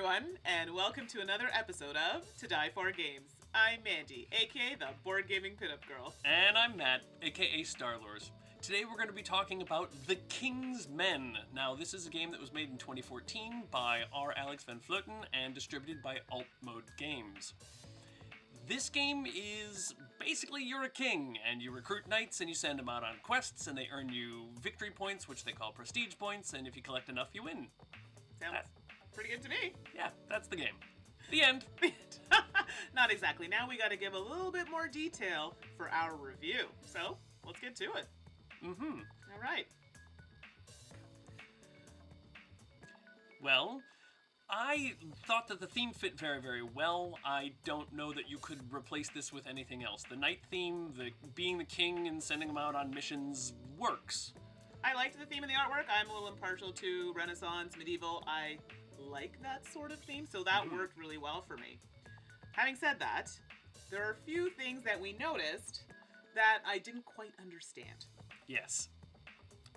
everyone, and welcome to another episode of To Die For Games. I'm Mandy, aka the Board Gaming Pinup Girl. And I'm Matt, aka Lorz. Today we're going to be talking about The King's Men. Now, this is a game that was made in 2014 by R. Alex van Vloten and distributed by Altmodegames. This game is basically you're a king, and you recruit knights and you send them out on quests, and they earn you victory points, which they call prestige points, and if you collect enough, you win. Sounds pretty good to me. Yeah, that's the game. The end. Not exactly. Now we got to give a little bit more detail for our review. So, let's get to it. All right. Well, I thought that the theme fit very, very well. I don't know that you could replace this with anything else. The knight theme, the being the king and sending them out on missions works. I liked the theme of the artwork. I'm a little impartial to Renaissance, medieval. I like that sort of theme, so that worked really well for me. Having said that, there are a few things that we noticed that I didn't quite understand. Yes.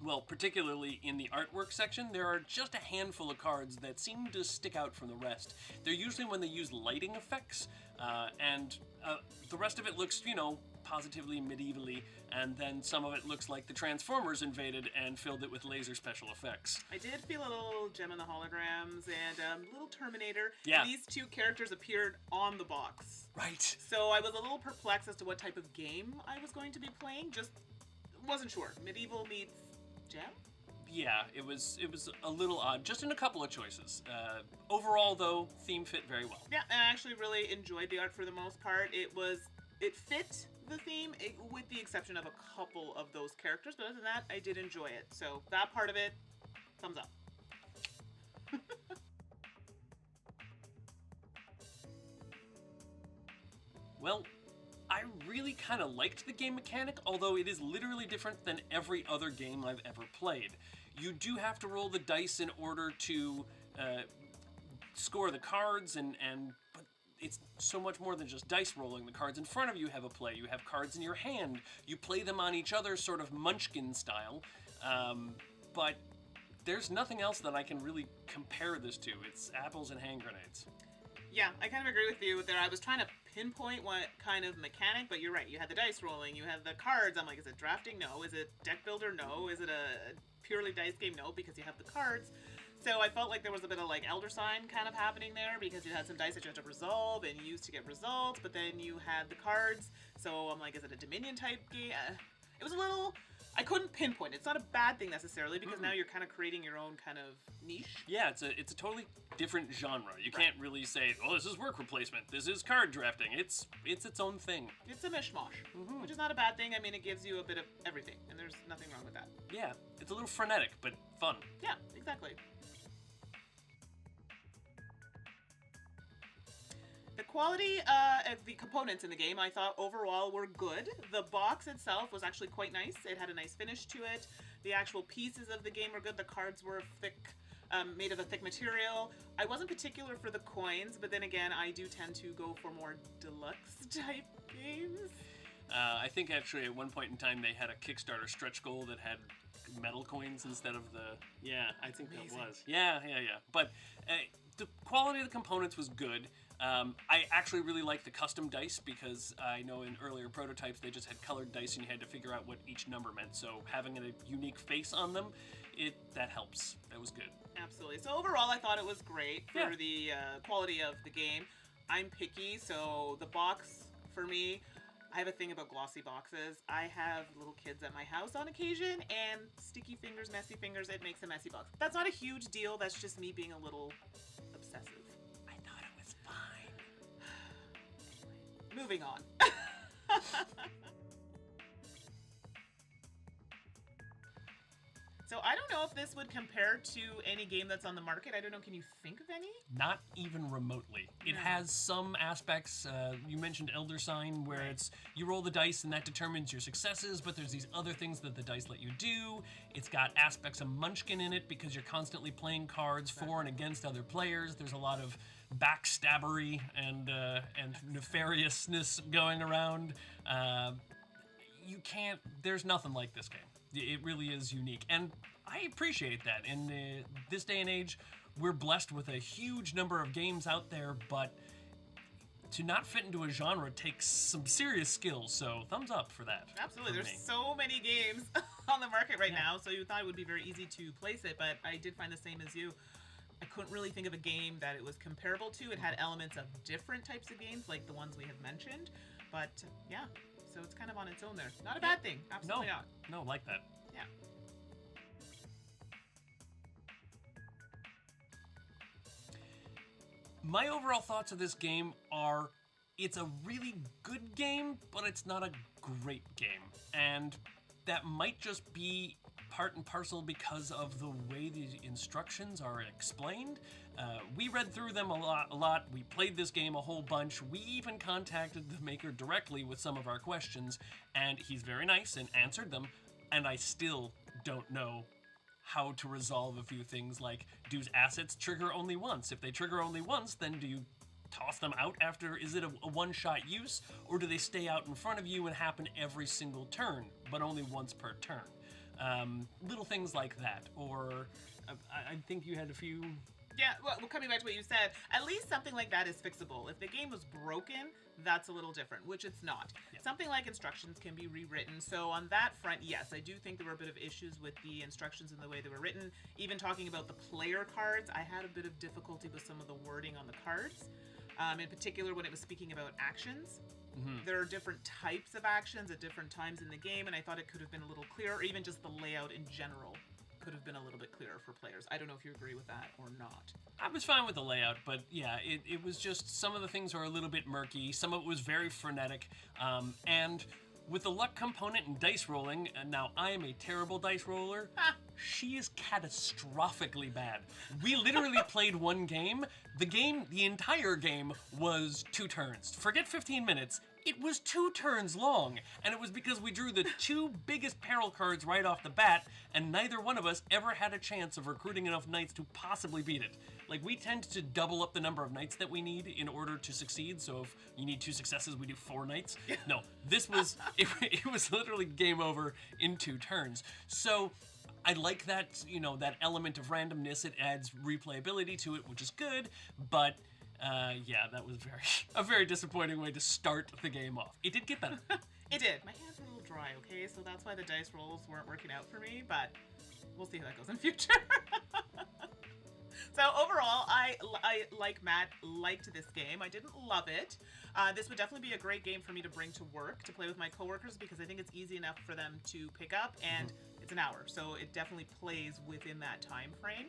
Well, particularly in the artwork section, there are just a handful of cards that seem to stick out from the rest. They're usually when they use lighting effects, and the rest of it looks, positively medievally, and then some of it looks like the Transformers invaded and filled it with laser special effects. I did feel a little Gem and the Holograms and little Terminator. Yeah. These two characters appeared on the box. Right. So I was a little perplexed as to what type of game I was going to be playing. Just wasn't sure. Medieval meets Gem? Yeah, it was a little odd, just in a couple of choices. Overall, though, theme fit very well. Yeah, and I actually really enjoyed the art for the most part. It fit the theme, with the exception of a couple of those characters, but other than that, I did enjoy it. So that part of it, thumbs up. Well, I really kind of liked the game mechanic, although it is literally different than every other game I've ever played. You do have to roll the dice in order to score the cards, but it's so much more than just dice rolling. The cards in front of you have a play. You have cards in your hand. You play them on each other, sort of Munchkin style. But there's nothing else that I can really compare this to. It's apples and hand grenades. Yeah, I kind of agree with you there. I was trying to pinpoint what kind of mechanic, but you're right. You had the dice rolling, you had the cards. I'm like, is it drafting? No. Is it deck builder? No. Is it a purely dice game? No, because you have the cards. So I felt like there was a bit of like Elder Sign kind of happening there, because you had some dice that you had to resolve and use to get results, but then you had the cards. So I'm like, is it a Dominion type game? It was a little... I couldn't pinpoint. It's not a bad thing necessarily, because now you're kind of creating your own kind of niche. Yeah, it's a totally different genre. You can't really say, oh, this is work replacement, this is card drafting. It's its own thing. It's a mishmash, which is not a bad thing. I mean, it gives you a bit of everything, and there's nothing wrong with that. Yeah, it's a little frenetic, but fun. Yeah, exactly. The quality of the components in the game, I thought overall were good. The box itself was actually quite nice. It had a nice finish to it. The actual pieces of the game were good. The cards were thick, made of a thick material. I wasn't particular for the coins, but then again, I do tend to go for more deluxe type games. I think actually at one point in time they had a Kickstarter stretch goal that had metal coins instead of the... Yeah, I think amazing. That was. Yeah. But the quality of the components was good. I actually really like the custom dice, because I know in earlier prototypes they just had colored dice and you had to figure out what each number meant. So having a unique face on them, that helps. That was good. Absolutely. So overall, I thought it was great for the quality of the game. I'm picky, so the box for me... I have a thing about glossy boxes. I have little kids at my house on occasion, and sticky fingers, messy fingers, it makes a messy box. That's not a huge deal. That's just me being a little obsessive. I thought it was fine. Anyway, moving on. So I don't know if this would compare to any game that's on the market. I don't know, can you think of any? Not even remotely. It has some aspects, you mentioned Elder Sign, where it's, you roll the dice and that determines your successes, but there's these other things that the dice let you do. It's got aspects of Munchkin in it, because you're constantly playing cards for and against other players. There's a lot of backstabbery and nefariousness going around. There's nothing like this game. It really is unique, and I appreciate that. In this day and age, we're blessed with a huge number of games out there, but to not fit into a genre takes some serious skills, so thumbs up for that. Absolutely. There's so many games on the market right now, so you thought it would be very easy to place it, but I did find the same as you. I couldn't really think of a game that it was comparable to. It had elements of different types of games, like the ones we have mentioned, but yeah, so it's kind of on its own there. Not a bad thing. Absolutely not. No, like that. Yeah. My overall thoughts of this game are, it's a really good game, but it's not a great game. And that might just be part and parcel because of the way the instructions are explained. We read through them a lot. We played this game a whole bunch. We even contacted the maker directly with some of our questions, and he's very nice and answered them, and I still don't know how to resolve a few things, like, do assets trigger only once? If they trigger only once, then do you toss them out after? Is it a one-shot use, or do they stay out in front of you and happen every single turn, but only once per turn? Little things like that. Or I think you had a few... Yeah, well, coming back to what you said, at least something like that is fixable. If the game was broken, that's a little different, which it's not. Yeah. Something like instructions can be rewritten. So on that front, yes, I do think there were a bit of issues with the instructions and the way they were written. Even talking about the player cards, I had a bit of difficulty with some of the wording on the cards. In particular, when it was speaking about actions. Mm-hmm. There are different types of actions at different times in the game, and I thought it could have been a little clearer, or even just the layout in general could have been a little bit clearer for players. I don't know if you agree with that or not. I was fine with the layout, but yeah, it was just, some of the things are a little bit murky, some of it was very frenetic, and with the luck component and dice rolling, and now I am a terrible dice roller, she is catastrophically bad. We literally played one game. The entire game was 2 turns. Forget 15 minutes. It was 2 turns long, and it was because we drew the 2 biggest peril cards right off the bat, and neither one of us ever had a chance of recruiting enough knights to possibly beat it. Like, we tend to double up the number of knights that we need in order to succeed, so if you need 2 successes, we do 4 knights. No, this was, it was literally game over in 2 turns. So, I like that, you know, that element of randomness. It adds replayability to it, which is good, but... yeah, that was a very disappointing way to start the game off. It did get better. It did. My hands were a little dry, okay? So that's why the dice rolls weren't working out for me, but we'll see how that goes in future. So overall, I like Matt, liked this game. I didn't love it. This would definitely be a great game for me to bring to work, to play with my coworkers, because I think it's easy enough for them to pick up, and it's an hour, so it definitely plays within that time frame.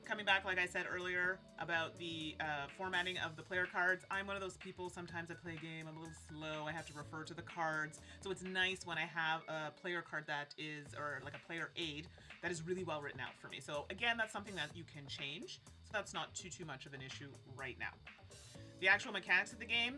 Coming back, like I said earlier, about the formatting of the player cards, I'm one of those people, sometimes I play a game, I'm a little slow, I have to refer to the cards, so it's nice when I have a player card that is, or like a player aid, that is really well written out for me. So again, that's something that you can change, so that's not too much of an issue right now. The actual mechanics of the game,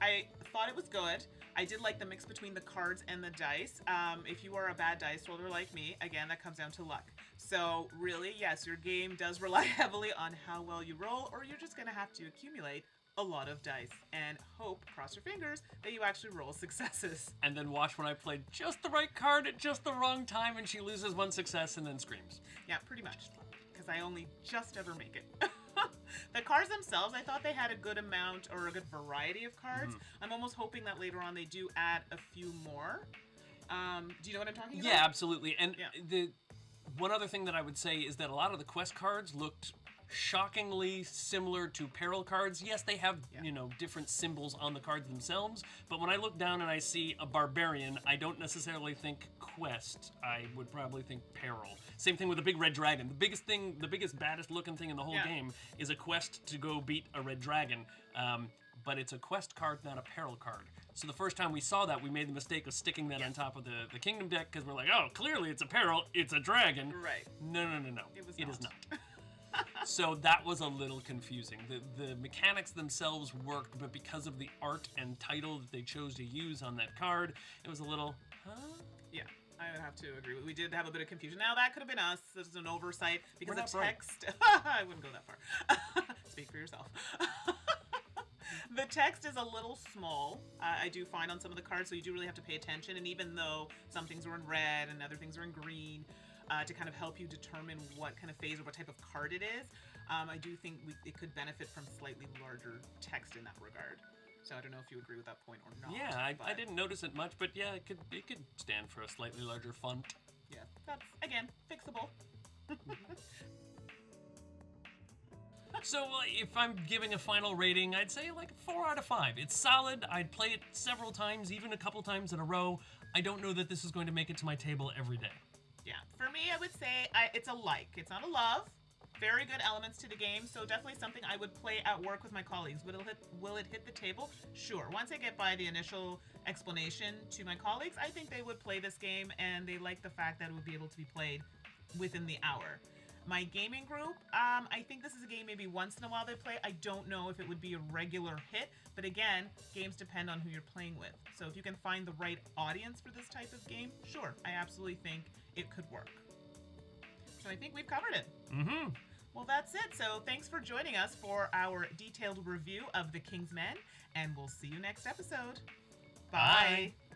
I thought it was good. I did like the mix between the cards and the dice. If you are a bad dice roller like me, again, that comes down to luck. So really, yes, your game does rely heavily on how well you roll, or you're just going to have to accumulate a lot of dice and hope, cross your fingers, that you actually roll successes. And then watch when I played just the right card at just the wrong time and she loses 1 success and then screams. Yeah, pretty much, because I only just ever make it. The cards themselves, I thought they had a good amount, or a good variety of cards. I'm almost hoping that later on they do add a few more. Do you know what I'm talking about? Yeah, absolutely. And the one other thing that I would say is that a lot of the quest cards looked shockingly similar to peril cards. Yes, they have, you know, different symbols on the cards themselves, but when I look down and I see a barbarian, I don't necessarily think quest. I would probably think peril. Same thing with a big red dragon. The biggest, baddest looking thing in the whole game is a quest to go beat a red dragon, but it's a quest card, not a peril card. So the first time we saw that, we made the mistake of sticking that on top of the kingdom deck, because we're like, oh, clearly it's a peril, it's a dragon. Right. No. It is not. So that was a little confusing. The mechanics themselves worked, but because of the art and title that they chose to use on that card, it was a little, huh? Yeah, I would have to agree. We did have a bit of confusion. Now, that could have been us. This is an oversight, because the text... I wouldn't go that far. Speak for yourself. The text is a little small, I do find, on some of the cards, so you do really have to pay attention. And even though some things are in red and other things are in green, to kind of help you determine what kind of phase or what type of card it is. I do think it could benefit from slightly larger text in that regard. So I don't know if you agree with that point or not. Yeah, I didn't notice it much, but yeah, it could stand for a slightly larger font. Yeah, that's, again, fixable. So if I'm giving a final rating, I'd say like 4 out of 5. It's solid. I'd play it several times, even a couple times in a row. I don't know that this is going to make it to my table every day. Yeah, for me, I would say it's a like. It's not a love. Very good elements to the game, so definitely something I would play at work with my colleagues. Will it hit the table? Sure. Once I get by the initial explanation to my colleagues, I think they would play this game, and they like the fact that it would be able to be played within the hour. My gaming group, I think this is a game maybe once in a while they play. I don't know if it would be a regular hit, but again, games depend on who you're playing with. So if you can find the right audience for this type of game, sure, I absolutely think it could work. So I think we've covered it. Mm-hmm. Well, that's it. So thanks for joining us for our detailed review of The King's Men, and we'll see you next episode. Bye. Bye.